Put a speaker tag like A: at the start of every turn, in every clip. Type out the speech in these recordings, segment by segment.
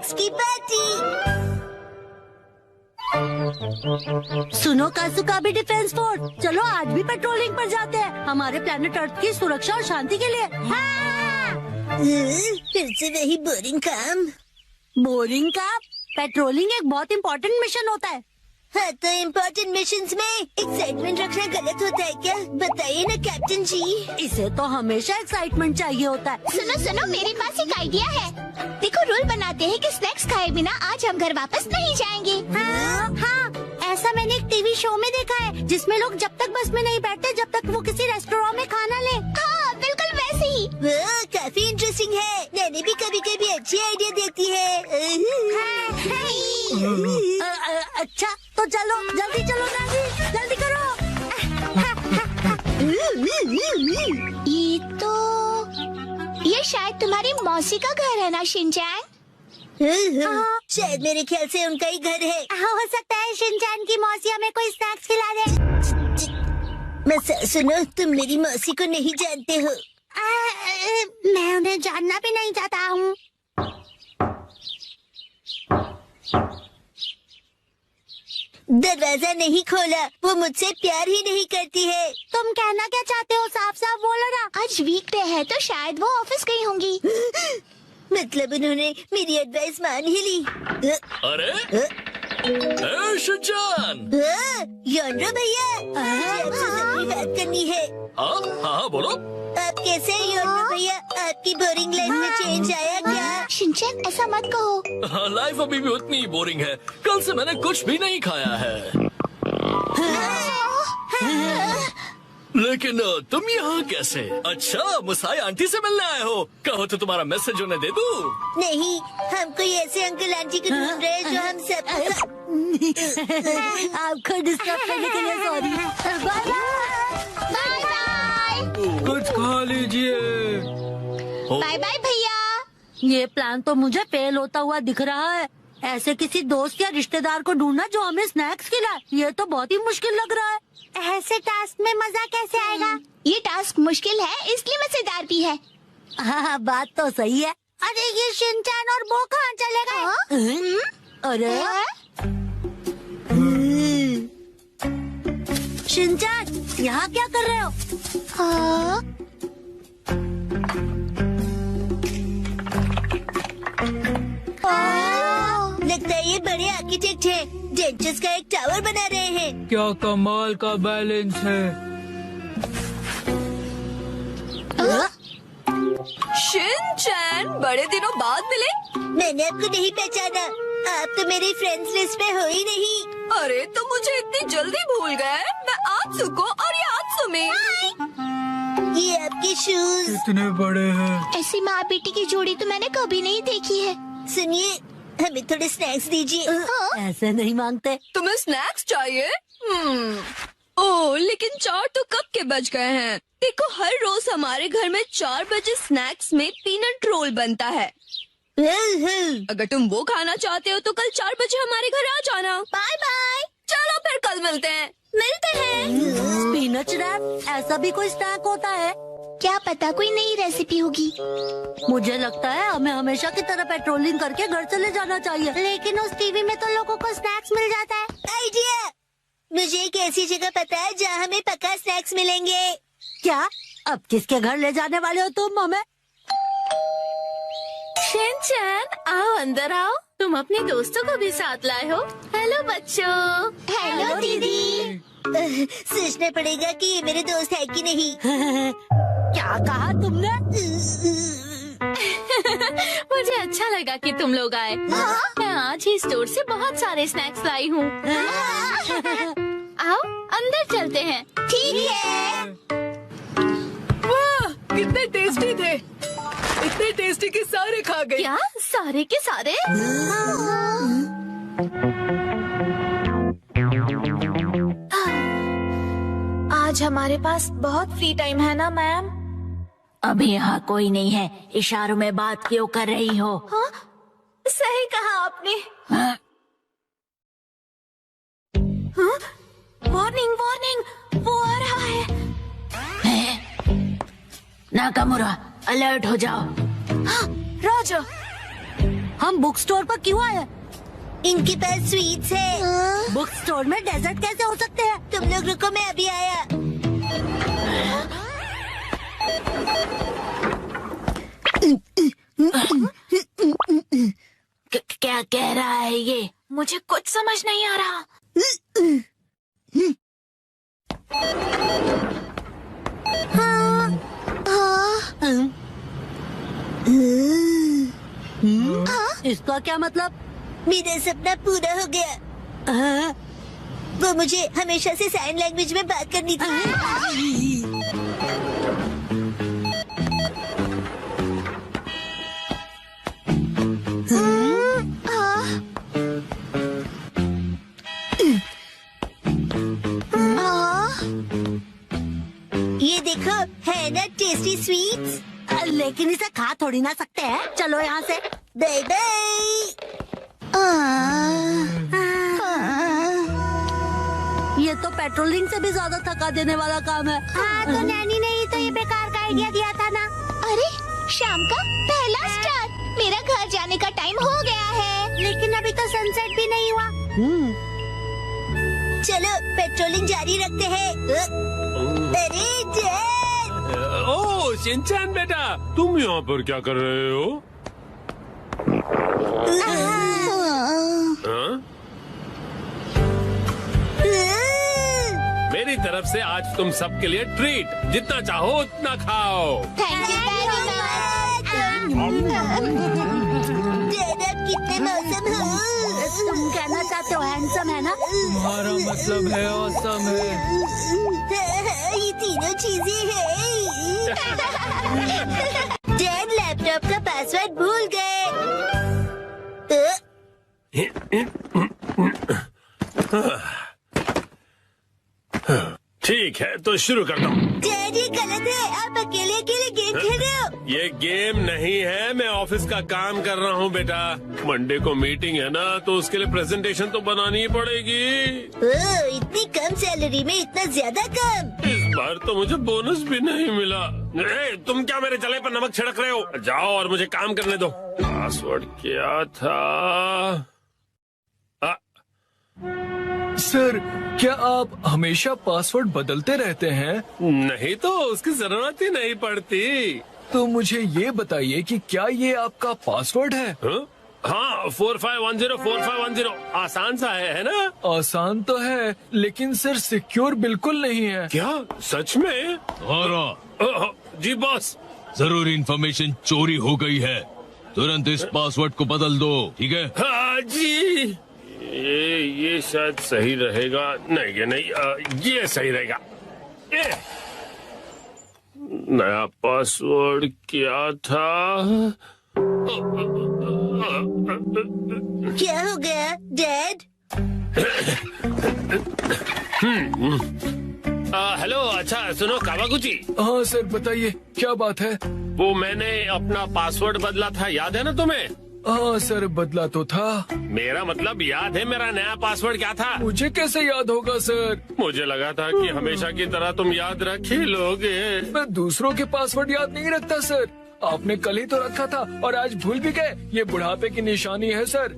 A: Snacks की party.
B: सुनो कासुका भी डिफेंस फोर्स, चलो आज भी पेट्रोलिंग पर जाते हैं हमारे प्लेनेट अर्थ की सुरक्षा और शांति के लिए।
A: फिर से वही बोरिंग काम।
B: बोरिंग का पेट्रोलिंग एक बहुत इम्पोर्टेंट मिशन होता है।
A: हाँ, तो इम्पोर्टेंट मिशंस में एक्साइटमेंट रखना गलत होता है क्या? बताइए ना कैप्टन जी।
B: इसे तो हमेशा एक्साइटमेंट चाहिए होता है।
C: सुनो सुनो, मेरे पास एक आइडिया है। देखो, रूल बनाते हैं कि स्नैक्स खाए बिना आज हम घर वापस नहीं जाएंगे।
B: हाँ, ऐसा मैंने एक टीवी शो में देखा है जिसमें लोग जब तक बस में नहीं बैठते जब तक वो किसी रेस्टोरेंट में खाना ले।
C: हाँ, बिल्कुल वैसे ही।
A: वो काफी इंटरेस्टिंग है। मैंने भी कभी कभी अच्छी आइडिया देती है।
B: अच्छा तो चलो, जल्दी चलो नानी, जल्दी करो।
C: ये शायद तुम्हारी मौसी का घर है ना शिनचैन?
A: शायद मेरे ख्याल से उनका ही घर है।
B: हो सकता है शिनचैन की मौसी हमें कोई स्नैक्स खिला दे।
A: मैं सुनो, तुम मेरी मौसी को नहीं जानते हो।
B: मैं उन्हें जानना भी नहीं चाहता हूँ।
A: दरवाजा नहीं खोला, वो मुझसे प्यार ही नहीं करती है।
B: तुम कहना क्या चाहते हो? साफ साफ बोलो ना।
C: आज वीकडे है तो शायद वो ऑफिस गई होंगी।
A: मतलब उन्होंने मेरी एडवाइस मान ही ली।
D: अरे शिनचैन,
A: योंड्रो भैया, मुझे आपसे जरूरी बात करनी है।
D: हाँ हाँ बोलो।
A: आप कैसे हैं योंड्रो भैया? आपकी बोरिंग लाइफ में चेंज आया क्या?
C: शिनचैन, ऐसा मत कहो।
D: लाइफ अभी भी उतनी ही बोरिंग है। कल से मैंने कुछ भी नहीं खाया है। लेकिन तुम यहाँ कैसे? अच्छा, मुसाई आंटी से मिलने आए हो? कहो तो तुम्हारा मैसेज उन्हें दे दूँ?
A: नहीं, हम कोई ऐसे अंकल आंटी को ढूंढ रहे हैं जो हम सब।
B: आपको डिस्टर्ब करने के लिए सॉरी। Bye
C: bye bye.
E: कुछ खा लीजिए।
C: बाय बाय भैया।
B: ये प्लान तो मुझे फेल होता हुआ दिख रहा है। ऐसे किसी दोस्त या रिश्तेदार को ढूंढना जो हमें स्नैक्स खिलाए, ये तो बहुत ही मुश्किल लग रहा है। ऐसे टास्क में मजा कैसे आएगा?
C: ये टास्क मुश्किल है इसलिए मजेदार भी है।
B: हाँ, बात तो सही है। अरे ये शिनचैन और वो कहाँ चले गए? अरे शिनचैन, यहाँ क्या कर रहे हो?
A: लगता है ये बड़े आर्किटेक्ट हैं। डेंचर्स का एक टावर बना रहे हैं।
E: क्या कमाल का बैलेंस है।
F: शिनचैन, बड़े दिनों बाद मिले।
A: मैंने आपको नहीं पहचाना। आप तो मेरी फ्रेंड्स लिस्ट में हो ही नहीं।
F: अरे तो मुझे इतनी जल्दी भूल गए। मैं आत्सुको और ये आत्सुमी।
A: ये आपके शूज
E: कितने बड़े हैं।
C: ऐसी माँ बेटी की जोड़ी तो मैंने कभी नहीं देखी है।
A: सुनिए, हमें थोड़े स्नैक्स दीजिए।
B: ऐसे नहीं मांगते।
F: तुम्हें स्नैक्स चाहिए? ओह, लेकिन 4 तो कब के बज गए हैं। देखो, हर रोज हमारे घर में 4 बजे स्नैक्स में पीनट रोल बनता है। अगर तुम वो खाना चाहते हो तो कल 4 बजे हमारे घर आ जाना।
C: Bye bye.
F: चलो फिर कल मिलते हैं।
C: मिलते हैं।
B: स्पिनच रैप, ऐसा भी कोई स्नैक होता है?
C: क्या पता कोई नई रेसिपी होगी।
B: मुझे लगता है हमें हमेशा की तरह पेट्रोलिंग करके घर चले जाना चाहिए। लेकिन उस टीवी में तो लोगों को स्नैक्स मिल जाता है।
A: आइडिया! मुझे एक ऐसी जगह पता है जहाँ हमें पक्का स्नैक्स मिलेंगे।
B: क्या? अब किसके घर ले जाने वाले हो तुम हमें?
F: शिनचैन, आओ अंदर आओ। तुम अपने दोस्तों को भी साथ लाए हो। हेलो बच्चों।
C: हेलो दीदी।
A: सोचना पड़ेगा कि ये मेरे दोस्त है कि नहीं।
B: क्या कहा तुमने?
F: मुझे अच्छा लगा कि तुम लोग आए। मैं आज ही स्टोर से बहुत सारे स्नैक्स लाई हूँ। आओ अंदर चलते हैं।
C: ठीक है।
G: वाह, कितने टेस्टी थे। इतने टेस्टी कि सारे खा गए।
F: क्या सारे के सारे?
G: आज हमारे पास बहुत फ्री टाइम है ना मैम?
B: अभी यहाँ कोई नहीं है। इशारों में बात क्यों कर रही हो?
G: हाँ? सही कहा आपने।
B: हाँ?
G: हाँ? वार्निंग वार्निंग, वो आ रहा है।
B: नाकामुरा, अलर्ट हो जाओ।
G: हाँ, रॉजर।
B: हम बुक स्टोर पर क्यों आए?
A: इनके पास स्वीट्स है।
B: बुक स्टोर में डेजर्ट कैसे हो सकते हैं?
A: तुम लोग रुको, मैं अभी आया।
B: क्या कह रहा है ये?
C: मुझे कुछ समझ नहीं आ रहा।
B: इसका क्या मतलब?
A: मेरा सपना पूरा हो गया। वो मुझे हमेशा से साइन लैंग्वेज में बात करनी थी। ये देखो, है ना टेस्टी स्वीट्स।
B: लेकिन इसे खा थोड़ी ना सकते हैं। चलो यहाँ से।
A: Bye bye.
B: ये तो पेट्रोलिंग से भी ज्यादा थका देने वाला काम है।
C: हाँ, तो नैनी ने ही तो ये बेकार का आइडिया दिया था ना। अरे शाम का पहला स्टार। मेरा घर जाने का टाइम हो गया है।
B: लेकिन अभी तो सनसेट भी नहीं हुआ।
A: चलो पेट्रोलिंग जारी रखते हैं। अरे डैड!
H: ओह शिनचैन बेटा, तुम यहाँ पर क्या कर रहे हो? हाँ? मेरी तरफ से आज तुम सबके लिए ट्रीट, जितना चाहो उतना खाओ।
C: थैंक यू
A: डैड, आप कितने मौसम हो।
B: तुम कहना चाहते हो हैंडसम है ना?
E: तुम्हारा मतलब है ऑसम है।
A: ये तीनों चीजें हैं। डैड लैपटॉप का पासवर्ड भूल गए।
H: ठीक है, तो शुरू करता हूँ।
A: डैड, ये गलत है। आप अकेले अकेले गेम खेल रहे हो।
H: ये गेम नहीं है, मैं ऑफिस का काम कर रहा हूँ बेटा। मंडे को मीटिंग है ना, तो उसके लिए प्रेजेंटेशन तो बनानी ही पड़ेगी।
A: ओह, इतनी कम सैलरी में इतना ज्यादा काम।
H: इस बार तो मुझे बोनस भी नहीं मिला। तुम क्या मेरे जले पर नमक छिड़क रहे हो? जाओ और मुझे काम करने दो। पासवर्ड क्या था?
E: सर, क्या आप हमेशा पासवर्ड बदलते रहते हैं?
H: नहीं तो उसकी जरूरत ही नहीं पड़ती।
E: तो मुझे ये बताइए कि क्या ये आपका पासवर्ड है?
H: हाँ, 45104510 आसान सा है ना?
E: आसान तो है, लेकिन सर सिक्योर बिल्कुल नहीं है।
H: क्या सच में? जी बॉस।
I: जरूरी इंफॉर्मेशन चोरी हो गई है, तुरंत इस पासवर्ड को बदल दो, ठीक है?
H: हाँ जी। ये शायद सही रहेगा। नहीं, ये नहीं, ये सही रहेगा। नया पासवर्ड क्या था?
A: क्या हो गया डैड?
H: हेलो, अच्छा सुनो कावागुची।
E: हाँ सर, बताइए क्या बात है?
H: वो मैंने अपना पासवर्ड बदला था, याद है ना तुम्हें?
E: हाँ सर, बदला तो था।
H: मेरा मतलब याद है मेरा नया पासवर्ड क्या था?
E: मुझे कैसे याद होगा सर?
H: मुझे लगा था कि हमेशा की तरह तुम याद रख ही लोगे।
E: मैं दूसरों के पासवर्ड याद नहीं रखता सर। आपने कल ही तो रखा था और आज भूल भी गए। ये बुढ़ापे की निशानी है सर।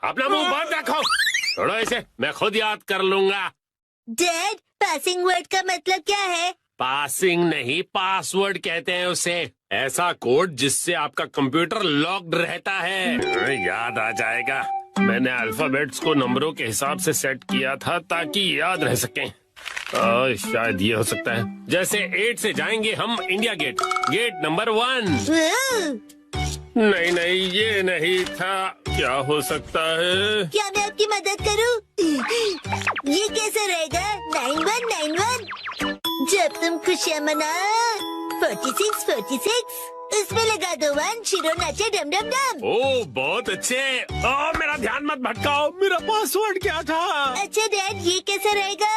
H: अपना मुंह बंद रखो। छोड़ो इसे, मैं खुद याद कर लूंगा।
A: डैड, पासिंग वर्ड का मतलब क्या है?
H: पासिंग नहीं, पासवर्ड कहते हैं उसे। ऐसा कोड जिससे आपका कंप्यूटर लॉक्ड रहता है। याद आ जाएगा। मैंने अल्फाबेट्स को नंबरों के हिसाब से सेट किया था ताकि याद रह सकें। शायद ये हो सकता है। जैसे 8 से जाएंगे हम इंडिया गेट, गेट नंबर 1। नहीं नहीं, ये नहीं था। क्या हो सकता है?
A: क्या मैं आपकी मदद करूं? ये कैसे रहेगा? 9191। जब तुम खुशियाँ मना 46 इसमें लगा दो 1, शिरो नाचे डम डम डम।
H: ओह बहुत अच्छे। मेरा ध्यान मत भटकाओ, मेरा पासवर्ड क्या था?
A: अच्छा डैड, ये कैसे रहेगा?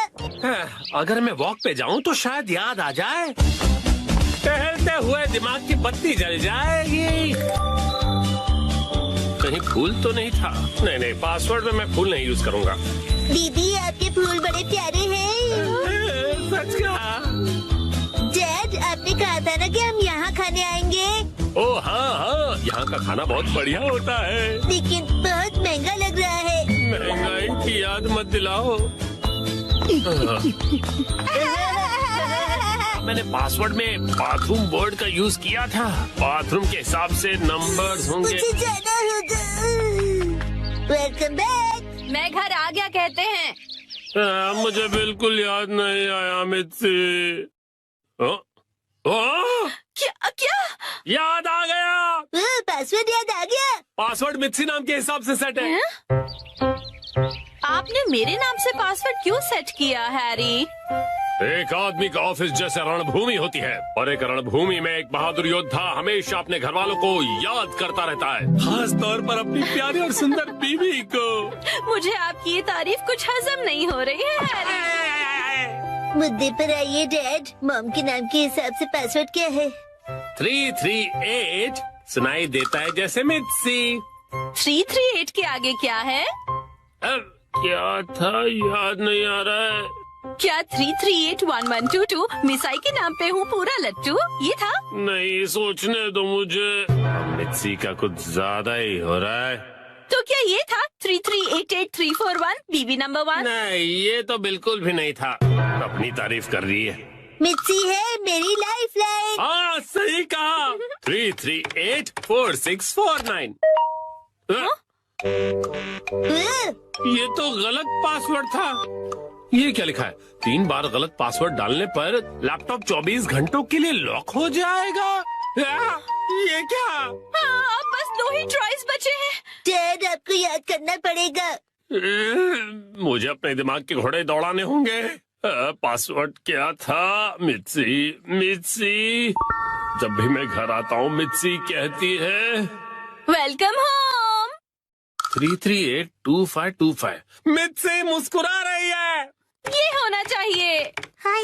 H: अगर मैं वॉक पे जाऊं तो शायद याद आ जाए। टहलते हुए दिमाग की बत्ती जल जाएगी। कहीं फूल तो नहीं था? नहीं नहीं, पासवर्ड में मैं फूल नहीं यूज करूंगा।
A: दीदी, आपके फूल बड़े प्यारे हैं।
H: सच कहा।
A: डैड, आपने कहा था ना कि हम यहाँ
H: ओह हाँ हाँ, यहाँ का खाना बहुत बढ़िया होता है।
A: लेकिन बहुत महंगा लग रहा है।
H: महंगाई की याद मत दिलाओ। मैंने पासवर्ड में बाथरूम वर्ड का यूज किया था। बाथरूम के हिसाब से नंबर्स होंगे।
A: मुझे जाना होगा। Welcome back.
F: मैं घर आ गया कहते हैं।
H: मुझे बिल्कुल याद नहीं आया मित्सी।
F: क्या क्या?
H: याद आ गया।
A: पासवर्ड याद आ गया।
H: पासवर्ड मित्सी नाम के हिसाब से सेट है।
F: आपने मेरे नाम से पासवर्ड क्यों सेट किया हैरी?
H: एक आदमी का ऑफिस जैसे रणभूमि होती है और एक रणभूमि में एक बहादुर योद्धा हमेशा अपने घर वालों को याद करता रहता है, खास तौर पर अपनी प्यारी और सुंदर बीवी को।
F: मुझे आपकी ये तारीफ कुछ हजम नहीं हो रही है हैरी।
A: मुद्दे पर आइए डैड। मॉम के नाम के हिसाब से पासवर्ड क्या है?
H: 338 सुनाई देता है जैसे मित्सी।
F: 338 के आगे क्या है?
H: क्या था याद नहीं आ रहा है।
F: क्या 3381122 मिसाई के नाम पे हूँ पूरा लट्टू? ये था?
H: नहीं, सोचने दो मुझे। मित्सी का कुछ ज्यादा ही हो रहा है।
F: तो क्या ये था 3388341 बीबी नंबर 1?
H: नहीं, ये तो बिल्कुल भी नहीं था। अपनी तारीफ कर रही है।
A: मिर्ची है मेरी लाइफ लाइन।
H: हाँ सही कहा। 3384649। ये तो गलत पासवर्ड था। ये क्या लिखा है? 3 बार गलत पासवर्ड डालने पर लैपटॉप 24 घंटों के लिए लॉक हो जाएगा। ये क्या?
F: हाँ, अब बस 2 ही ट्राइज बचे हैं।
A: डैड आपको याद करना पड़ेगा।
H: मुझे अपने दिमाग के घोड़े दौड़ाने होंगे। पासवर्ड क्या था? मित्सी मित्सी। जब भी मैं घर आता हूँ मित्सी कहती है
F: वेलकम होम।
H: 3382525। मित्सी मुस्कुरा रही है।
F: ये होना चाहिए।
A: हाँ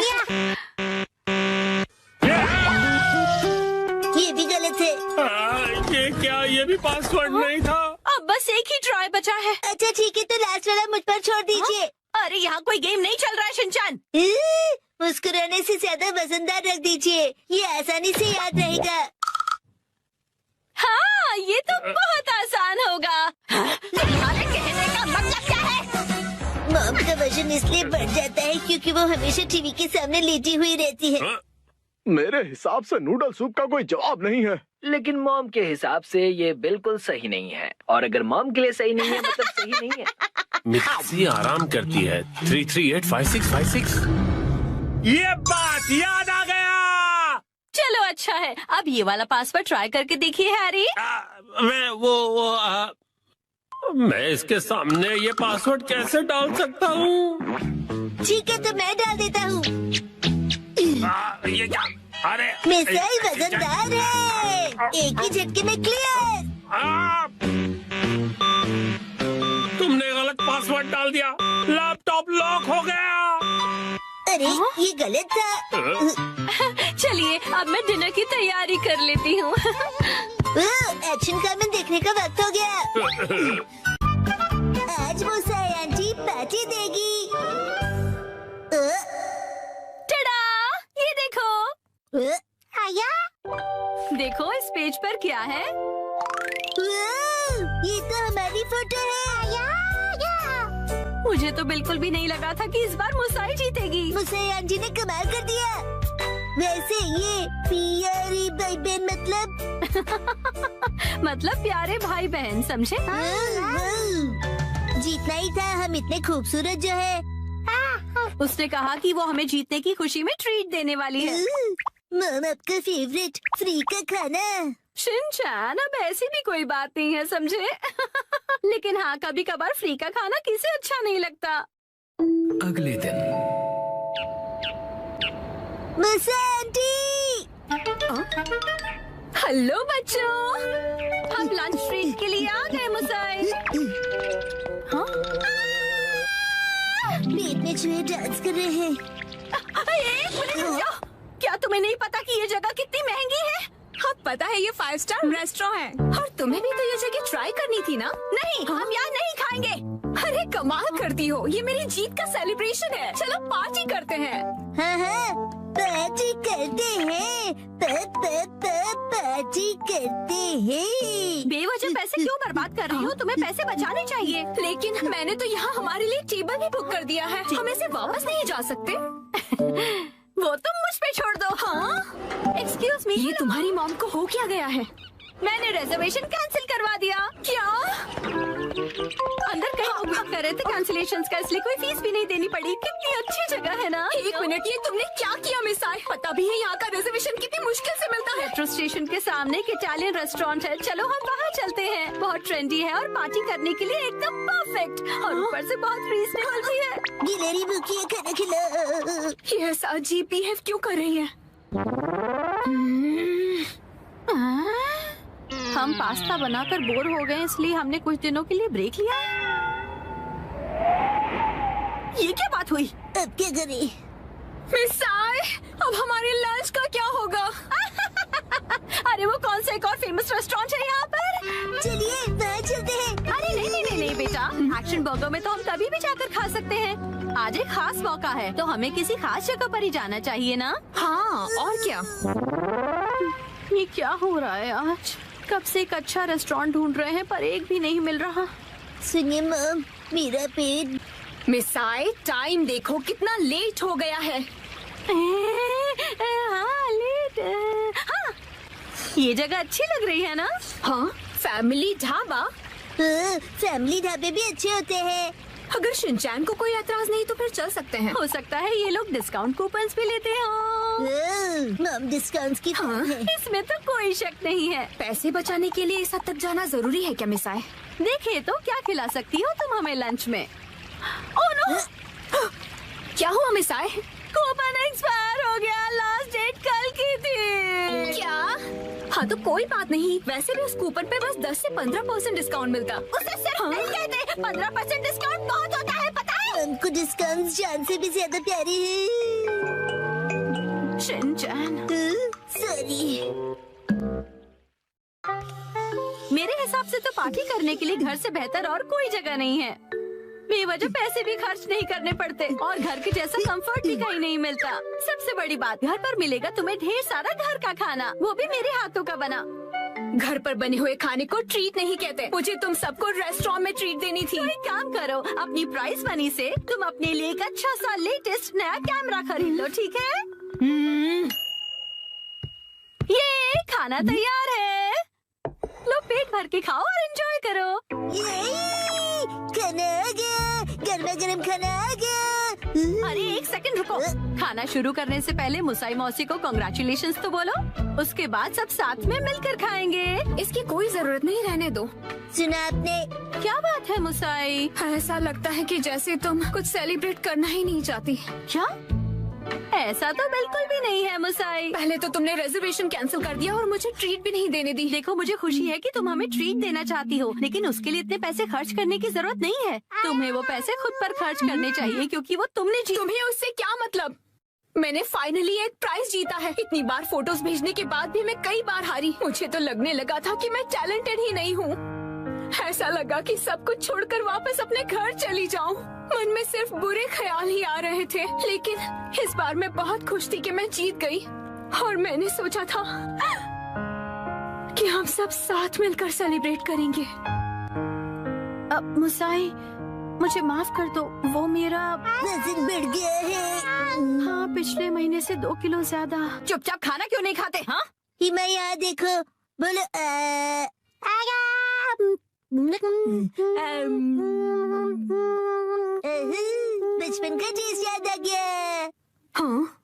A: ये भी गलत है।
H: ये क्या? ये भी पासवर्ड नहीं था।
F: अब बस एक ही ट्राई बचा है।
A: अच्छा ठीक है, तो लास्ट वाला मुझ पर छोड़ दीजिए।
F: अरे यहाँ कोई गेम नहीं चल रहा है शिनचान।
A: मुस्कुराने से ज्यादा वजनदार रख दीजिए, ये आसानी से याद रहेगा।
F: हाँ, ये तो बहुत आसान होगा। तुम्हारे कहने का मतलब क्या है?
A: मॉम का वजन इसलिए बढ़ जाता है क्योंकि वो हमेशा टीवी के सामने लेटी हुई रहती है।
J: मेरे हिसाब से नूडल सूप का कोई जवाब नहीं है।
E: लेकिन मॉम के हिसाब से ये बिल्कुल सही नहीं है, और अगर मॉम के लिए सही नहीं है मतलब सही नहीं है।
H: मिक्सी आराम करती है। 3385656। ये बात याद आ गया।
F: चलो अच्छा है, अब ये वाला पासवर्ड ट्राई करके देखिए हैरी।
H: मैं इसके सामने ये पासवर्ड कैसे डाल सकता हूँ?
A: ठीक है, तो मैं डाल देता हूँ।
H: ये क्या? अरे
A: मिसाई वजनदार है, एक ही झटके में क्लियर।
H: तुमने गलत पासवर्ड डाल दिया। लैपटॉप लॉक हो गया।
A: अरे ये गलत था।
F: चलिए अब मैं डिनर की तैयारी कर लेती हूँ।
A: एक्शन कामन देखने का वक्त हो गया। आज मुसाई आंटी पार्टी देगी।
F: टडा, ये देखो।
A: आया?
F: देखो इस पेज पर क्या है।
A: ये तो हमारी फोटो है।
F: मुझे तो बिल्कुल भी नहीं लगा था कि इस बार मुसाई जीतेगी।
A: मुसाई आंटी ने कमाल कर दिया। वैसे ये प्यारी भाई बहन
F: मतलब प्यारे भाई बहन, समझे?
A: जीतना ही था, हम इतने खूबसूरत जो है।
F: उसने कहा कि वो हमें जीतने की खुशी में ट्रीट देने वाली है।
A: मॉम आपका फेवरेट फ्री का खाना।
F: शिनचैन, अब ऐसी भी कोई बात नहीं है, समझे? लेकिन हाँ, कभी कभार फ्री का खाना किसे अच्छा नहीं लगता।
E: अगले दिन
F: हेलो बच्चों, हम लंच ट्रीट के लिए आ गए मुसाई। हाँ?
A: पेट में चूहे डांस कर रहे हैं।
F: एक मिनट रुको। क्या तुम्हें नहीं पता कि ये जगह कितनी महंगी है? हाँ पता है, ये 5 स्टार रेस्टोरेंट है। और तुम्हें भी तो ये जगह ट्राई करनी थी ना? नहीं, हम यहाँ नहीं खाएंगे। अरे कमाल करती हो, ये मेरी जीत का सेलिब्रेशन है। चलो पार्टी करते हैं।
A: हाँ हाँ, पार्टी करते हैं। पार्टी पार्टी करते हैं।
F: बेवजह पैसे क्यों बर्बाद कर रही हो? तुम्हें पैसे बचाने चाहिए। लेकिन मैंने तो यहाँ हमारे लिए टेबल भी बुक कर दिया है। हम ऐसे वापस नहीं जा सकते। वो तुम मुझ पे छोड़ दो। हाँ, एक्सक्यूज मी, ये तुम्हारी मॉम को हो क्या गया है? मैंने रिजर्वेशन कैंसिल करवा दिया। क्या? अंदर कहीं उपयोग कर रहे थे कैंसिलेशन का, इसलिए कोई फीस भी नहीं देनी पड़ी। कितनी अच्छी जगह है ना। एक मिनट, ये तुमने क्या किया मिसाई? पता भी है यहाँ का रिजर्वेशन कितनी मुश्किल से मिलता है। मेट्रो स्टेशन के सामने एक इटालियन रेस्टोरेंट है, चलो हम वहाँ चलते हैं। बहुत ट्रेंडी है और पार्टी करने के लिए एकदम परफेक्ट, और ऊपर से बहुत रीजनेबल भी है।
A: गिलहरी भूखी है, खाना खिला।
F: ये ऐसा अजीब बिहेव क्यों कर रही है? हम पास्ता बनाकर बोर हो गए, इसलिए हमने कुछ दिनों के लिए ब्रेक लिया है। ये क्या बात हुई?
A: अब क्या करें?
F: मिसाई, अब हमारे लंच का क्या होगा? अरे वो कौन सा एक और फेमस रेस्टोरेंट है यहाँ पर?
A: चलिए वहाँ चलते हैं।
F: अरे नहीं बेटा, एक्शन बर्गर में तो हम कभी भी जाकर खा सकते हैं। आज एक खास मौका है, तो हमें किसी खास जगह पर ही जाना चाहिए ना? हाँ, और क्या? ये क्या हो रहा है आज? कब से एक अच्छा रेस्टोरेंट ढूंढ रहे हैं, पर एक भी नहीं मिल रहा।
A: सुनिए मॉम, मेरा पेट।
F: मिसाई, टाइम देखो कितना लेट हो गया है। हाँ, लेट। हाँ, ये जगह अच्छी लग रही है ना? हाँ, फैमिली ढाबा।
A: फैमिली ढाबे भी अच्छे होते हैं।
F: अगर शिनचैन को कोई एतराज नहीं तो फिर चल सकते हैं। हो सकता है ये लोग डिस्काउंट कूपन्स भी लेते हो।
A: मॉम डिस्काउंट्स की
F: हाँ, इसमें तो कोई शक नहीं है। पैसे बचाने के लिए इस हद तक जाना जरूरी है क्या मिसाई? देखिए तो क्या खिला सकती हो तुम हमें लंच में? Oh no! क्या हुआ मिसाई? कूपन एक्सपायर हो गया, लास्ट डेट कल की थी। क्या? हाँ तो कोई बात नहीं, वैसे भी उस कूपन पे बस 10 से 15% डिस्काउंट मिलता। उसे सिर्फ नहीं कहते, 15% डिस्काउंट बहुत होता है, पता है?
A: हमको डिस्काउंट जान से भी ज्यादा प्यारी है।
F: Shinchan,
A: sorry.
F: मेरे हिसाब से तो पार्टी करने के लिए घर से बेहतर और कोई जगह नहीं है। बेवजह पैसे भी खर्च नहीं करने पड़ते और घर के जैसा कंफर्ट भी कहीं नहीं मिलता। सबसे बड़ी बात, घर पर मिलेगा तुम्हें ढेर सारा घर का खाना, वो भी मेरे हाथों का बना। घर पर बने हुए खाने को ट्रीट नहीं कहते। मुझे तुम सबको रेस्टोरेंट में ट्रीट देनी थी। एक काम करो, अपनी प्राइस मनी से तुम अपने लिए एक अच्छा सा लेटेस्ट नया कैमरा खरीद लो, ठीक है? ये खाना तैयार है, लो पेट भर के खाओ और एंजॉय करो।
A: खाना आ गया, गर्मा गर्म खाना आ गया।
F: अरे एक सेकंड रुको, खाना शुरू करने से पहले मुसाई मौसी को कांग्रेचुलेशंस तो बोलो, उसके बाद सब साथ में मिलकर खाएंगे। इसकी कोई जरूरत नहीं, रहने दो।
A: सुना आपने?
F: क्या बात है मुसाई? ऐसा लगता है कि जैसे तुम कुछ सेलिब्रेट करना ही नहीं चाहती। क्या? ऐसा तो बिल्कुल भी नहीं है मुसाई। पहले तो तुमने रिजर्वेशन कैंसिल कर दिया और मुझे ट्रीट भी नहीं देने दी। देखो मुझे खुशी है कि तुम हमें ट्रीट देना चाहती हो, लेकिन उसके लिए इतने पैसे खर्च करने की जरूरत नहीं है। तुम्हें वो पैसे खुद पर खर्च करने चाहिए, क्योंकि वो तुमने तुम्हें उससे क्या मतलब? मैंने फाइनली एक प्राइज जीता है। इतनी बार फोटोज भेजने के बाद भी मैं कई बार हारी। मुझे तो लगने लगा था कि मैं टैलेंटेड ही नहीं हूँ। ऐसा लगा कि सब कुछ छोड़कर वापस अपने घर चली जाऊं। मन में सिर्फ बुरे ख्याल ही आ रहे थे, लेकिन इस बार मैं बहुत खुश थी कि मैं जीत गई। और मैंने सोचा था कि हम सब साथ मिलकर सेलिब्रेट करेंगे। अब मुसाई, मुझे माफ कर दो, वो मेरा
A: वजन बढ़ गया है।
F: हाँ, पिछले महीने से 2 किलो ज्यादा। चुपचाप खाना क्यों नहीं खाते? हाँ,
A: हिमा यहाँ देखो, बोलो बचपन का टेस्ट याद आ गया।
F: हाँ,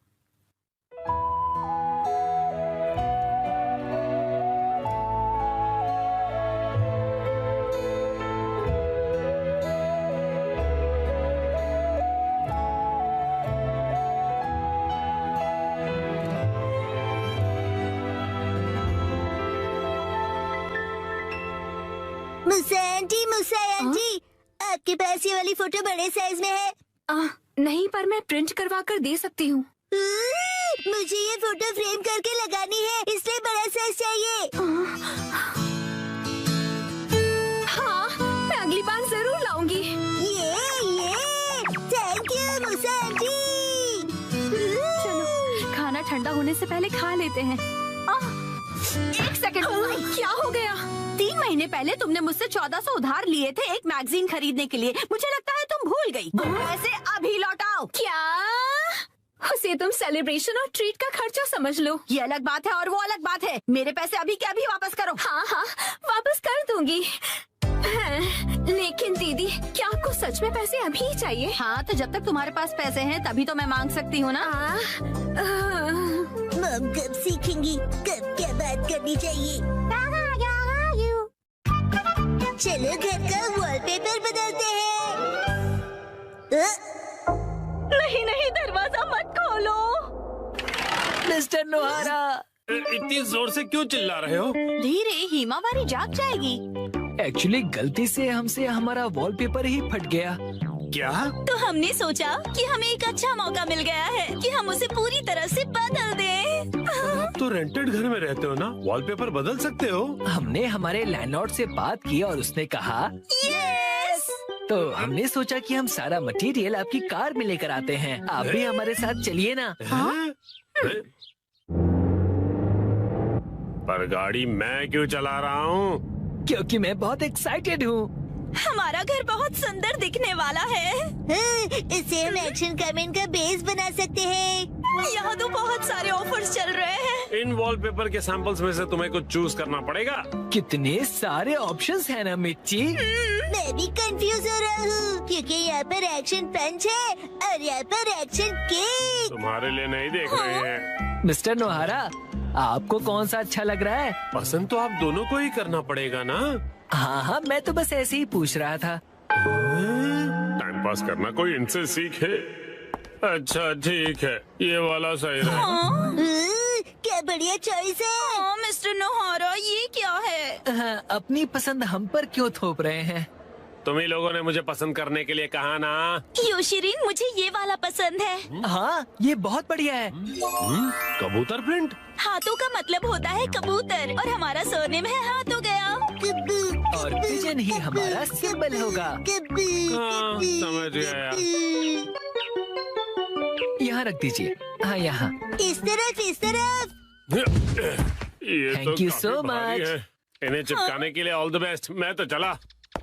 A: मुसा आंटी, आपके पास ये वाली फोटो बड़े साइज में है?
F: नहीं, पर मैं प्रिंट करवा कर दे सकती हूँ।
A: मुझे ये फोटो फ्रेम करके लगानी है, इसलिए बड़ा साइज चाहिए।
F: हाँ, मैं अगली बार जरूर लाऊंगी।
A: ये थैंक यू मुसा आंटी।
F: चलो, खाना ठंडा होने से पहले खा लेते हैं।
K: एक सेकंड, क्या हो गया? 3 महीने पहले तुमने मुझसे 1400 उधार लिए थे एक मैगजीन खरीदने के लिए। मुझे लगता है तुम भूल गई। पैसे अभी लौटाओ।
G: क्या? उसे तुम सेलिब्रेशन और ट्रीट का खर्चा समझ लो।
K: ये अलग बात है और वो अलग बात है। मेरे पैसे अभी के अभी वापस करो।
G: हाँ हाँ, वापस कर दूंगी। लेकिन दीदी, क्या आपको सच में पैसे अभी ही चाहिए?
K: हाँ, तो जब तक तुम्हारे पास पैसे हैं तभी तो मैं मांग सकती हूँ ना।
A: मम कब सीखेंगी कब क्या बात करनी चाहिए। चलो घर का वॉलपेपर बदलते हैं।
G: नहीं नहीं, दरवाजा मत खोलो।
E: मिस्टर नोहारा,
H: इतनी जोर से क्यों चिल्ला रहे हो?
K: धीरे, हिमावारी जाग जाएगी।
E: एक्चुअली गलती से हमसे हमारा वॉलपेपर ही फट गया।
H: क्या?
F: तो हमने सोचा कि हमें एक अच्छा मौका मिल गया है कि हम उसे पूरी तरह से बदल दें।
H: आप तो रेंटेड घर में रहते हो ना, वॉलपेपर बदल सकते हो।
E: हमने हमारे लैंडलॉर्ड से बात की और उसने कहा
F: यस।
E: तो हमने सोचा कि हम सारा मटेरियल आपकी कार में लेकर आते हैं। आप भी हमारे साथ चलिए ना।
H: पर गाड़ी मैं क्यों चला रहा हूँ?
E: क्योंकि मैं बहुत एक्साइटेड हूँ।
F: हमारा घर बहुत सुंदर दिखने वाला है।
A: इसे हम एक्शन कमेंट का बेस बना सकते हैं।
F: यहाँ तो बहुत सारे ऑफर्स चल रहे हैं।
H: इन वॉलपेपर के सैंपल्स में से तुम्हें कुछ चूज करना पड़ेगा।
E: कितने सारे ऑप्शंस हैं ना मिर्ची।
A: मैं भी कंफ्यूज हो रहा हूँ क्योंकि यहाँ पर एक्शन पंच है और यहाँ पर एक्शन केक।
H: तुम्हारे लिए नहीं देख रहे हैं।
E: मिस्टर नोहारा, आपको कौन सा अच्छा लग रहा है?
H: पसंद तो आप दोनों को ही करना पड़ेगा ना।
E: हाँ हाँ, मैं तो बस ऐसे ही पूछ रहा था।
H: टाइम पास करना कोई इनसे सीखे। अच्छा ठीक है, ये वाला सही रहेगा।
A: क्या बढ़िया चॉइस है।
F: हाँ, मिस्टर नोहारा, ये क्या है?
E: हाँ, अपनी पसंद हम पर क्यों थोप रहे हैं?
H: तुम ही लोगों ने मुझे पसंद करने के लिए कहा ना।
F: योशिरीन, मुझे ये वाला पसंद है।
E: हाँ, ये बहुत बढ़िया है।
H: कबूतर प्रिंट।
F: हाथों का मतलब होता है कबूतर और हमारा सरनेम है हाथ हो गया।
E: और पिजन ही हमारा सिंबल होगा।
H: हाँ, समझ गया।
E: यहाँ रख दीजिए। हाँ, यहाँ।
A: इस तरफ।
H: ये
E: Thank
H: तो
E: you
H: काफी
E: so
H: भारी
E: much.
H: है। इन्हें चिपकाने के लिए ऑल द बेस्ट। मैं तो चला।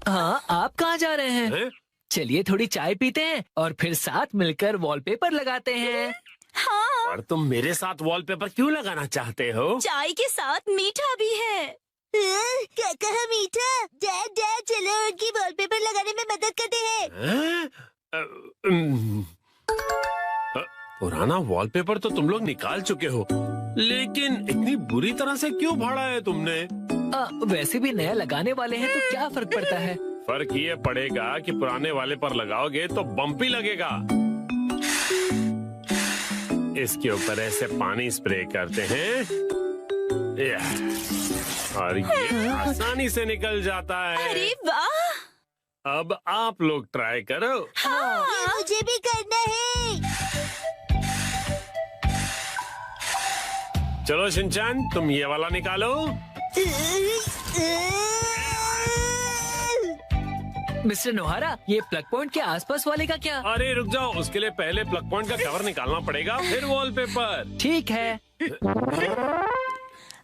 E: हाँ, आप कहाँ जा रहे हैं?
H: हैं?
E: चलिए थोड़ी चाय पीते हैं और फिर साथ मिलकर वॉलपेपर लगाते हैं।
F: हाँ,
H: और तुम मेरे साथ वॉलपेपर क्यों लगाना चाहते हो?
F: चाय के साथ मीठा भी है।
A: क्या कहा मीठा? डैड चलो उनकी वॉलपेपर लगाने में मदद करते हैं।
H: हैं? पुराना वॉलपेपर तो तुम लोग निकाल चुके हो, लेकिन इतनी बुरी तरह से क्यों फाड़ा है तुमने?
E: वैसे भी नया लगाने वाले हैं तो क्या फर्क पड़ता है?
H: फर्क ये पड़ेगा कि पुराने वाले पर लगाओगे तो बम्पी लगेगा। इसके ऊपर ऐसे पानी स्प्रे करते हैं और ये आसानी से निकल जाता है।
F: अरे वाह!
H: अब आप लोग ट्राई करो।
A: ये मुझे भी करना है।
H: चलो शिनचैन, तुम ये वाला निकालो।
E: मिस्टर नोहारा, ये प्लग पॉइंट के आसपास वाले का क्या?
H: अरे रुक जाओ, उसके लिए पहले प्लग पॉइंट का कवर निकालना पड़ेगा, फिर वॉलपेपर।
E: ठीक है।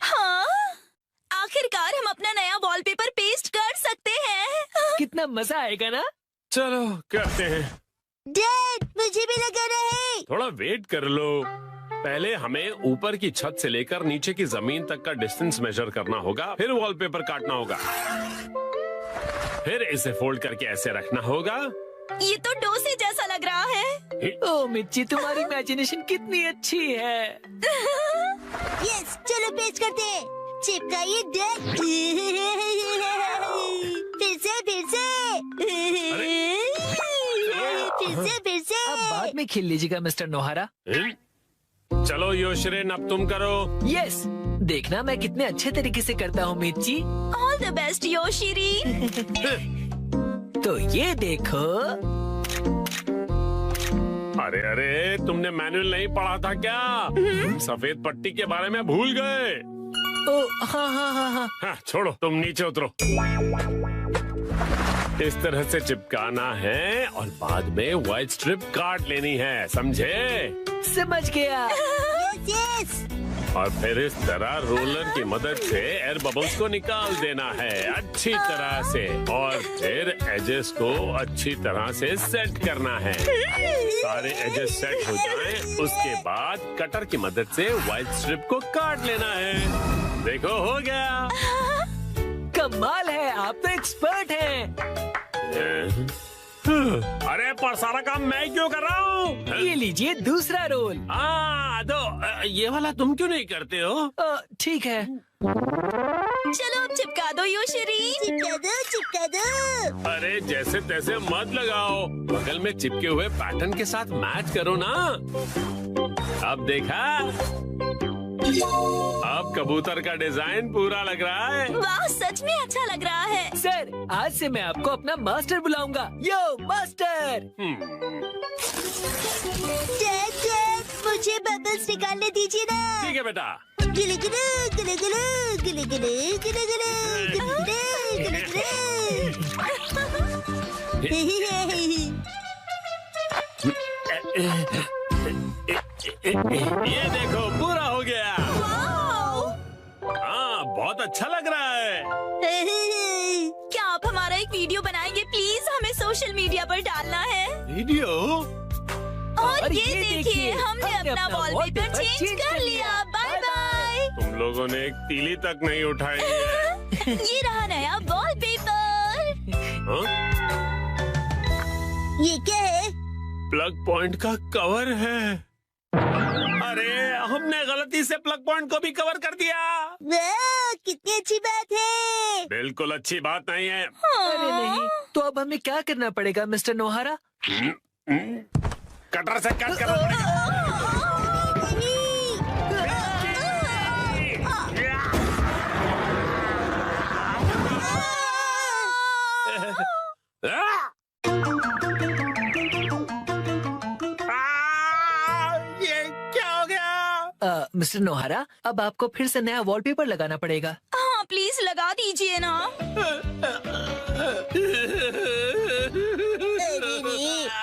F: हाँ, आखिरकार हम अपना नया वॉलपेपर पेस्ट कर सकते हैं।
E: कितना मजा आएगा ना?
H: चलो करते हैं।
A: डैड, मुझे भी लगाना है।
H: थोड़ा वेट कर लो। पहले हमें ऊपर की छत से लेकर नीचे की जमीन तक का डिस्टेंस मेजर करना होगा, फिर वॉलपेपर काटना होगा, फिर इसे फोल्ड करके ऐसे रखना होगा।
F: ये तो डोसे जैसा लग रहा है।
E: ओ मिर्ची, तुम्हारी इमेजिनेशन कितनी अच्छी है।
A: यस, चलो पेस्ट करते हैं। चिपकाइए डैड। फिर से।
E: अब बाद में खेल लीजिएगा मिस्टर नोहारा।
H: चलो योशरेन, अब तुम करो।
E: यस, देखना मैं कितने अच्छे तरीके से करता हूँ मिर्ची।
F: ऑल द बेस्ट योशिरी।
E: तो ये देखो।
H: अरे अरे, तुमने मैनुअल नहीं पढ़ा था क्या? सफेद पट्टी के बारे में भूल गए।
E: ओ हाँ हाँ हाँ हाँ।
H: हाँ, छोड़ो, तुम नीचे उतरो। इस तरह से चिपकाना है और बाद में व्हाइट स्ट्रिप काट लेनी है, समझे?
E: समझ गया।
A: यस।
H: और फिर इस तरह रोलर की मदद से एयर बबल्स को निकाल देना है अच्छी तरह से, और फिर एजेस को अच्छी तरह से सेट करना है। सारे एजेस सेट हो जाएं, उसके बाद कटर की मदद से व्हाइट स्ट्रिप को काट लेना है। देखो हो गया।
E: कमाल है, आप तो एक्सपर्ट हैं।
H: अरे पर सारा काम मैं क्यों कर रहा हूँ?
E: ये लीजिए दूसरा रोल।
H: दो ये वाला तुम क्यों नहीं करते हो?
E: ठीक है।
C: चलो अब चिपका दो योशरी।
A: चिपका दो।
H: अरे जैसे तैसे मत लगाओ, बगल में चिपके हुए पैटर्न के साथ मैच करो ना। अब देखा, अब कबूतर का डिजाइन पूरा लग रहा है।
C: वाह, सच में अच्छा लग रहा है।
E: सर, आज से मैं आपको अपना मास्टर बुलाऊंगा। यो मास्टर।
A: डैड, मुझे बबल्स निकालने दीजिए ना।
H: ठीक है बेटा।
A: गिले गिले गिले गिले गिले गिले गिले गिले
H: ये देखो पूरा हो गया। हाँ, बहुत अच्छा लग रहा है।
C: क्या आप हमारा एक वीडियो बनाएंगे प्लीज? हमें सोशल मीडिया पर डालना है।
H: वीडियो?
C: और ये देखिए, हमने अपना वॉलपेपर चेंज कर लिया। Bye bye.
H: तुम लोगों ने एक तीली तक नहीं उठाई है।
C: ये रहा नया वॉलपेपर।
A: ये क्या है?
H: प्लग पॉइंट का कवर है। अरे हमने गलती से प्लग पॉइंट को भी कवर कर दिया।
A: वाह, कितनी अच्छी बात है।
H: बिल्कुल अच्छी बात नहीं है।
E: अरे नहीं, तो अब हमें क्या करना पड़ेगा मिस्टर नोहारा?
H: कटर से कट करना पड़ेगा। ये क्या हो गया?
E: मिस्टर नोहारा, अब आपको फिर से नया वॉलपेपर लगाना पड़ेगा।
C: हाँ प्लीज लगा दीजिए ना।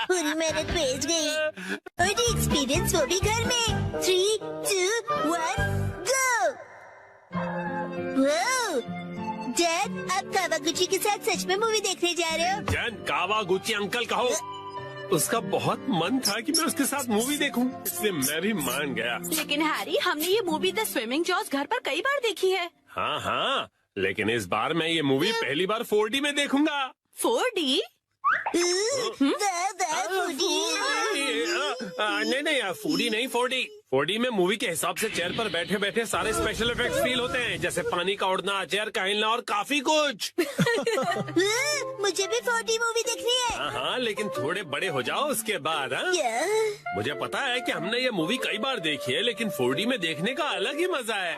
A: पूरी मेहनत वेस्ट गई और एक्सपीरियंस वो भी घर में। 3, 2, 1, गो। डैड, आप कावागुची के साथ सच में मूवी देखने जा रहे हो?
H: जन कावागुची अंकल कहो। उसका बहुत मन था कि मैं उसके साथ मूवी देखूं, इसलिए मैं भी मान गया।
K: लेकिन हैरी, हमने ये मूवी द स्विमिंग जॉस घर पर कई बार देखी है।
H: हाँ हाँ, लेकिन इस बार मैं ये मूवी पहली बार 4D में देखूंगा।
K: 4D?
H: नहीं 4D नहीं 4D। 4D में मूवी के हिसाब से चेयर पर बैठे बैठे सारे स्पेशल इफेक्ट्स फील होते हैं, जैसे पानी का उड़ना, चेयर का हिलना और काफी कुछ।
A: मुझे भी 4D मूवी देखनी है।
H: हाँ, लेकिन थोड़े बड़े हो जाओ उसके बाद। मुझे पता है कि हमने ये मूवी कई बार देखी है, लेकिन 4D में देखने का अलग ही मजा है।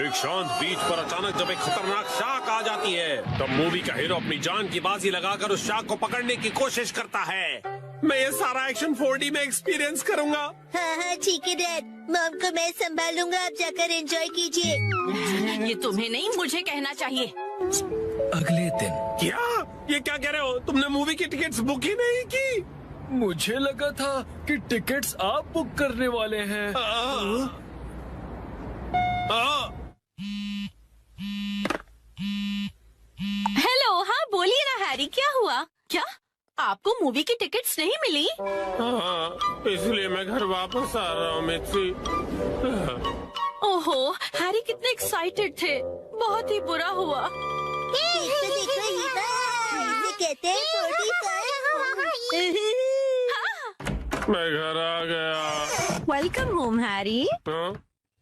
H: एक शांत बीच पर अचानक जब एक खतरनाक शार्क आ जाती है, तब मूवी का हीरो अपनी जान की बाजी लगाकर उस शार्क को पकड़ने की कोशिश करता है। मैं ये सारा एक्शन 4D में एक्सपीरियंस करूंगा।
A: हाँ, ठीक है डैड। मॉम को मैं संभालूंगा, आप जाकर एंजॉय कीजिए।
K: ये तुम्हें नहीं, मुझे कहना चाहिए।
E: अगले दिन।
H: क्या? ये क्या कह रहे हो? तुमने मूवी की टिकट्स बुक ही नहीं की?
E: मुझे लगा था कि टिकट्स आप बुक करने वाले हैं।
K: हेलो, हाँ बोलिए ना हैरी, क्या हुआ? क्या आपको मूवी की टिकट्स नहीं मिली?
H: हाँ, इसलिए मैं घर वापस आ रहा हूँ मिर्ची।
K: ओहो, हैरी कितने एक्साइटेड थे। बहुत ही बुरा हुआ।
A: देखो इसे कहते हैं 45।
H: मैं घर आ गया।
B: Welcome home Harry.
H: हाँ?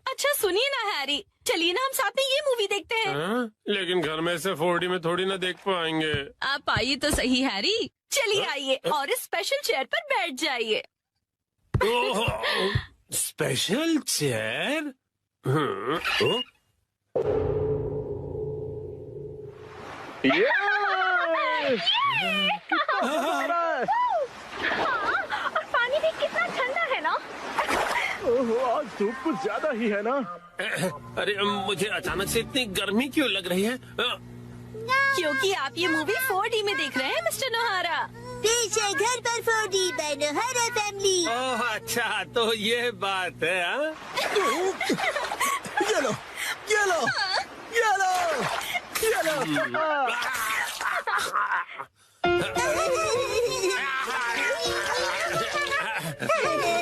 K: अच्छा सुनिए ना हैरी, चलिए ना हम साथ में ये मूवी देखते हैं।
H: हाँ? लेकिन घर में से 4D में थोड़ी ना देख पाएंगे।
K: आप आइए तो सही हैरी, चलिए आइए और इस स्पेशल चेयर पर बैठ जाइए।
H: Special chair?
G: और पानी भी कितना ठंडा है ना।
J: आज धूप कुछ ज्यादा ही है ना।
H: अरे मुझे अचानक से इतनी गर्मी क्यों लग रही है?
K: क्योंकि आप ये मूवी 4D में देख रहे हैं मिस्टर नोहारा।
A: पीछे घर पर 4D बाय नोहारा फैमिली।
H: ओह अच्छा, तो ये बात है। हाँ?
J: ये लो, ये लो, ये लो, ये लो।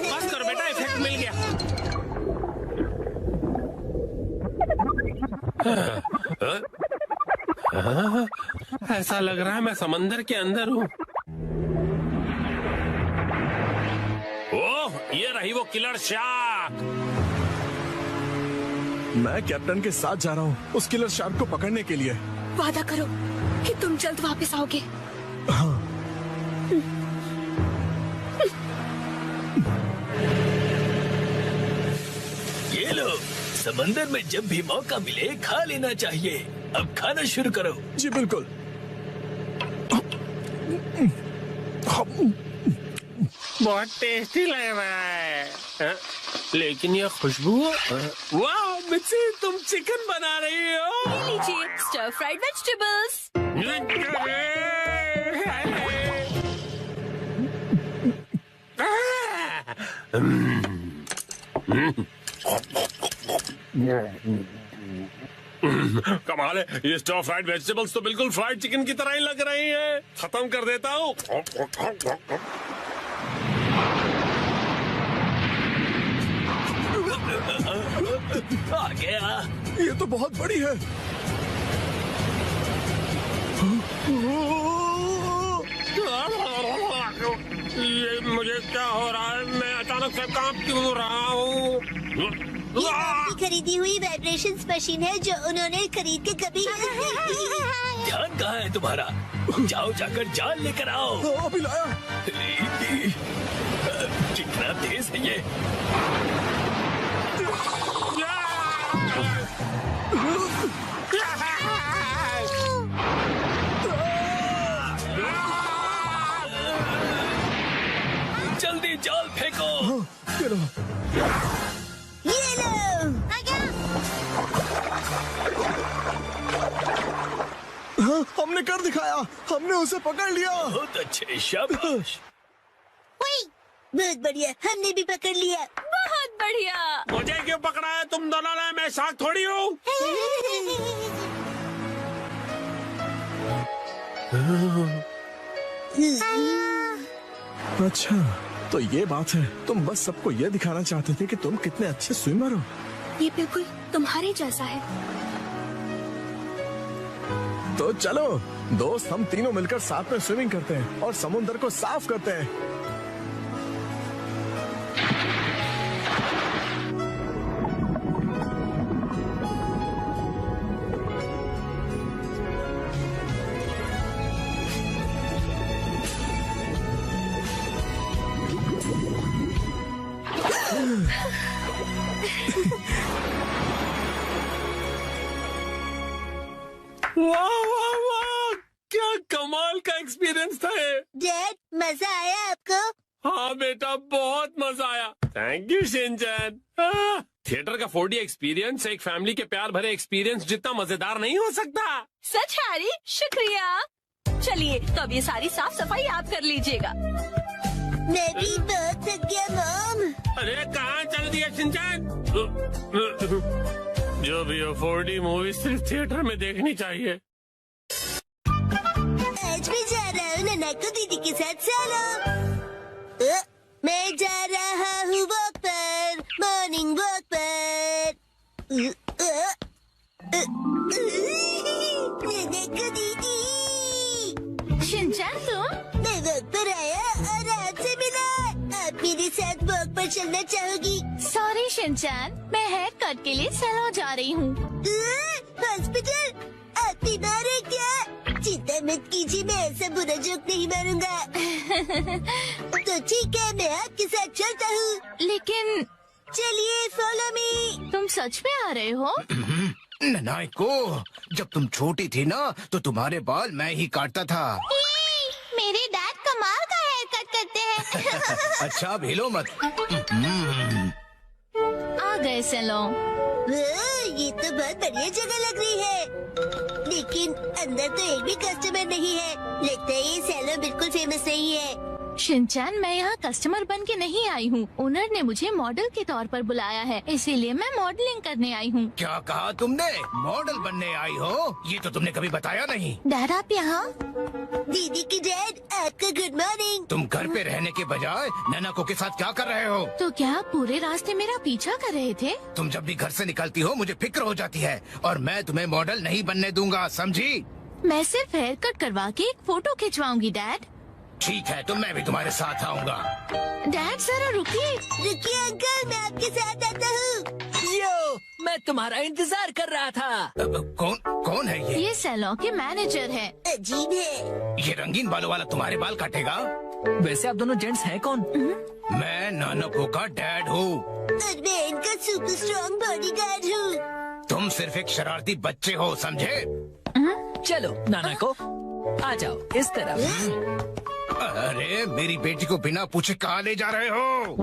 H: बस करो बेटा, इफेक्ट मिल गया। ऐसा लग रहा है मैं समंदर के अंदर हूँ। ओह, ये रही वो किलर शार्क।
J: मैं कैप्टन के साथ जा रहा हूँ उस किलर शार्क को पकड़ने के लिए।
G: वादा करो कि तुम जल्द वापस आओगे।
J: हाँ।
D: ये लो, समंदर में जब भी मौका मिले खा लेना चाहिए। अब खाना शुरू करो।
J: जी बिल्कुल।
H: बहुत टेस्टी लग रहा है। हाँ? लेकिन ये खुशबू, वाह मिर्ची, तुम चिकन बना रही हो।
G: ये लीजिए स्टर फ्राइड वेजिटेबल्स।
H: कमाल है, ये स्टर फ्राइड वेजिटेबल्स तो बिल्कुल फ्राइड चिकन की तरह ही लग रही है। खत्म कर देता हूँ।
D: आ गया।
J: ये तो बहुत बड़ी है।
H: ये मुझे क्या हो रहा है? मैं अचानक से कांप क्यों रहा हूँ?
A: ये आपकी खरीदी हुई वाइब्रेशंस मशीन है जो उन्होंने खरीद के कभी
D: ध्यान कहाँ है तुम्हारा? जाओ जाकर जाल लेकर आओ।
J: अभी लाया।
D: कितना तेज है ये। जल्दी जाल फेंको।
J: ये लो।
A: ये लो।
J: हाँ, हमने कर दिखाया। हमने उसे पकड़ लिया।
D: बहुत अच्छे, शाबाश।
A: बहुत बढ़िया, हमने भी पकड़ लिया।
G: बहुत बढ़िया।
H: मुझे क्यों पकड़ा है तुम दोनों ने? मैं शार्क थोड़ी हूँ।
J: अच्छा, तो ये बात है। तुम बस सबको ये दिखाना चाहते थे कि तुम कितने अच्छे स्विमर हो।
G: ये बिल्कुल तुम्हारे जैसा है।
J: तो चलो दोस्त, हम तीनों मिलकर साथ में स्विमिंग करते हैं और समुद्र को साफ करते हैं।
H: वाह वाह वाह, क्या कमाल का एक्सपीरियंस था ये।
A: डैड, मजा आया आपको?
H: हाँ बेटा, बहुत मजा आया। Thank you Shinchan. थिएटर का 4D एक्सपीरियंस एक फैमिली के प्यार भरे एक्सपीरियंस जितना मजेदार नहीं हो सकता।
G: सच हैरी, शुक्रिया। चलिए तो अब ये सारी साफ सफाई आप कर लीजिएगा।
A: मैं भी बहुत थक गया मॉम।
H: अरे कहाँ चल दिया शिनचैन? जो भी हो, 4D मूवी सिर्फ थिएटर में देखनी चाहिए।
A: आज मैं जा रहा हूँ ननाको दीदी के साथ चलो। मैं जा रहा हूँ वॉक पर, मॉर्निंग वॉक पर। ननाको दीदी।
G: शिनचैन तुम?
A: मैं वॉक पर आया और आपसे मिला। आप मेरे साथ वॉक पर चलना चाहोगी?
C: सॉरी शिनचैन, मैं हेयर कट के लिए सैलून जा रही हूँ।
A: हॉस्पिटल? आप बीमार है क्या? चिंता मत कीजिए, मैं ऐसा बुरा जोक नहीं मारूंगा। तो ठीक है, मैं आपके साथ चलता हूँ।
C: लेकिन
A: चलिए फॉलो मी।
C: तुम सच में आ रहे हो?
L: ननाको, जब तुम छोटी थी ना तो तुम्हारे बाल मैं ही काटता था।
C: मेरे डैड कमाल का हेयर कट करते हैं।
L: अच्छा भेलो मत।
C: आ गए सैलून।
A: ये तो बहुत बढ़िया जगह लग रही है, लेकिन अंदर तो एक भी कस्टमर नहीं है। लगता है ये सैलून बिल्कुल फेमस नहीं है।
C: शिनचैन, मैं यहाँ कस्टमर बन के नहीं आई हूँ। ओनर ने मुझे मॉडल के तौर पर बुलाया है, इसीलिए मैं मॉडलिंग करने आई हूँ।
L: क्या कहा तुमने? मॉडल बनने आई हो? ये तो तुमने कभी बताया नहीं।
C: डैड, आप यहाँ?
A: दीदी की डैड, आपका गुड मॉर्निंग।
L: तुम घर पे रहने के बजाय नानाको के साथ क्या कर रहे हो?
C: तो क्या आप पूरे रास्ते मेरा पीछा कर रहे थे?
L: तुम जब भी घर से निकलती हो मुझे फिक्र हो जाती है, और मैं तुम्हें मॉडल नहीं बनने दूंगा, समझी?
C: मैं सिर्फ हेयर कट करवा के एक फोटो खिंचवाऊंगी डैड।
L: ठीक है, तो मैं भी तुम्हारे साथ आऊंगा।
C: डैड जरा रुकिए।
A: रुकिए अंकल, मैं आपके साथ आता हूँ।
D: यो, मैं तुम्हारा इंतजार कर रहा था।
L: कौन है ये?
C: ये सैलून के मैनेजर है।
A: अजीब है।
L: ये रंगीन बालों वाला तुम्हारे बाल काटेगा?
D: वैसे आप दोनों जेंट्स हैं कौन?
L: मैं नानाको का डैड हूँ।
A: और मैं इनका सुपर स्ट्रॉन्ग बॉडीगार्ड हूँ।
L: तुम सिर्फ एक शरारती बच्चे हो, समझे?
D: चलो नाना को आ जाओ इस तरफ।
L: अरे मेरी बेटी को बिना पूछे कहाँ ले जा रहे हो?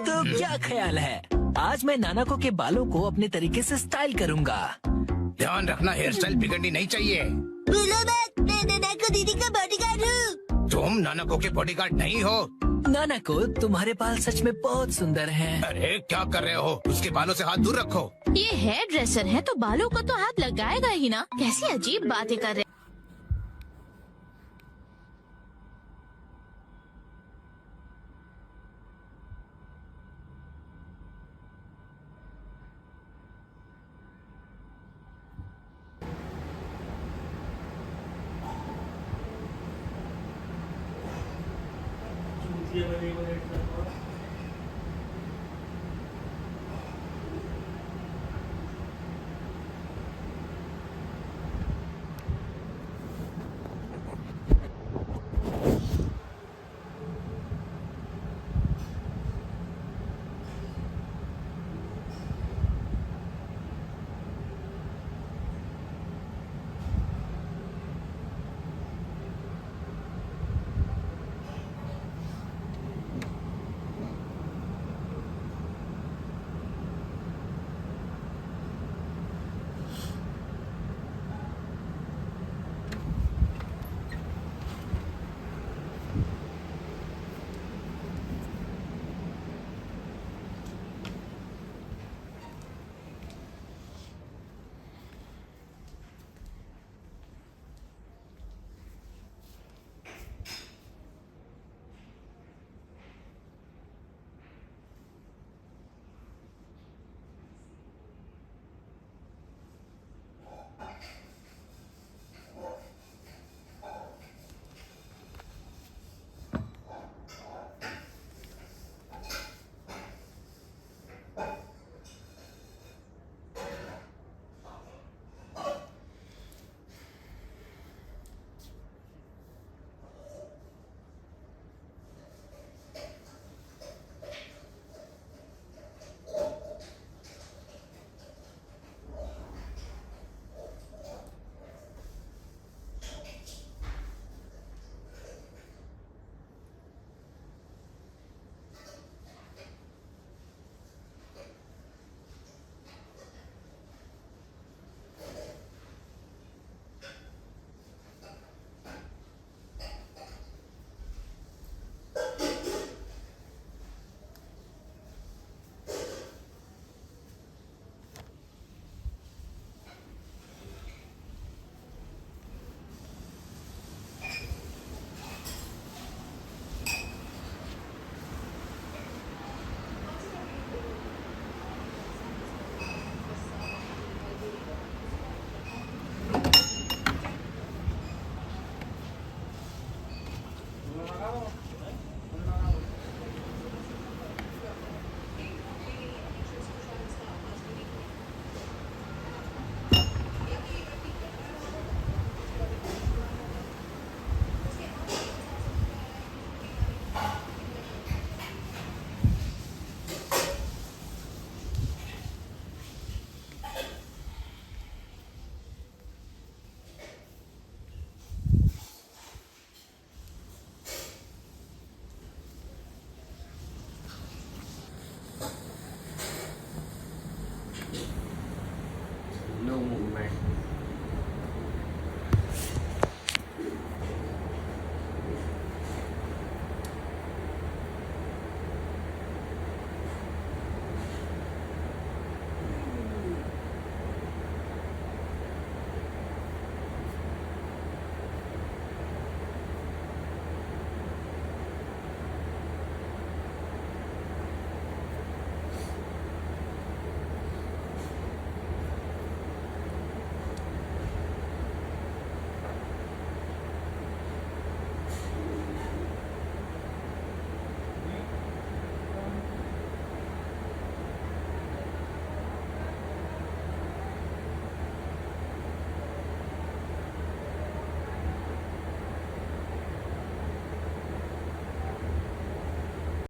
D: तो क्या ख्याल है, आज मैं नानाको के बालों को अपने तरीके से स्टाइल करूंगा।
L: ध्यान रखना, हेयर स्टाइल बिगड़नी नहीं चाहिए।
A: बोलो मत, मैं नानाको दीदी का बॉडीगार्ड हूँ।
L: तुम नानाको के बॉडीगार्ड नहीं हो।
D: नानाको, तुम्हारे बाल सच में बहुत सुंदर हैं।
L: अरे क्या कर रहे हो? उसके बालों से हाथ दूर रखो।
C: ये हेयर ड्रेसर है तो बालों को तो हाथ लगाएगा ही ना। कैसी अजीब बातें कर रहे।
H: No movement.